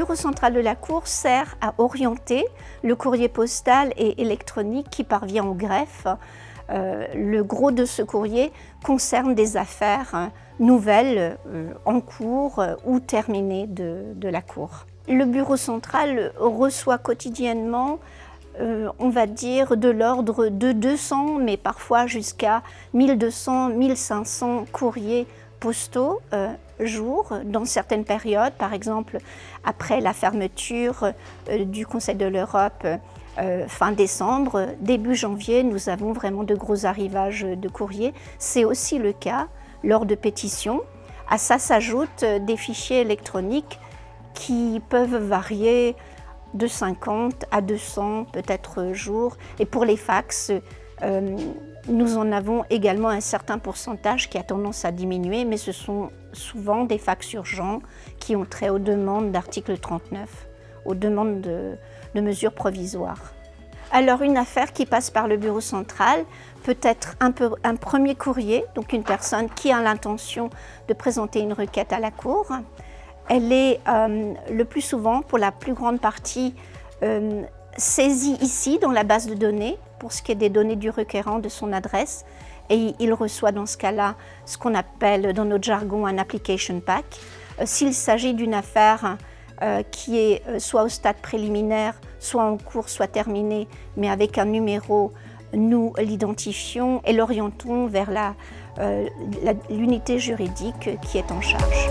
bureau central de la Cour sert à orienter le courrier postal et électronique qui parvient au greffe. Le gros de ce courrier concerne des affaires nouvelles, en cours ou terminées de la Cour. Le bureau central reçoit quotidiennement, on va dire, de l'ordre de 200, mais parfois jusqu'à 1200, 1500 courriers postaux jour, dans certaines périodes, par exemple après la fermeture du Conseil de l'Europe fin décembre, début janvier, nous avons vraiment de gros arrivages de courriers. C'est aussi le cas lors de pétitions. À ça s'ajoutent des fichiers électroniques qui peuvent varier de 50 à 200 peut-être jours. Et pour les fax, nous en avons également un certain pourcentage qui a tendance à diminuer, mais ce sont souvent des fax urgents qui ont trait aux demandes d'article 39, aux demandes de mesures provisoires. Alors une affaire qui passe par le bureau central peut être un premier courrier, donc une personne qui a l'intention de présenter une requête à la Cour. Elle est le plus souvent, pour la plus grande partie, saisie ici dans la base de données, pour ce qui est des données du requérant, de son adresse, et il reçoit dans ce cas-là ce qu'on appelle dans notre jargon un application pack. S'il s'agit d'une affaire qui est soit au stade préliminaire, soit en cours, soit terminée, mais avec un numéro, nous l'identifions et l'orientons vers l'unité juridique qui est en charge.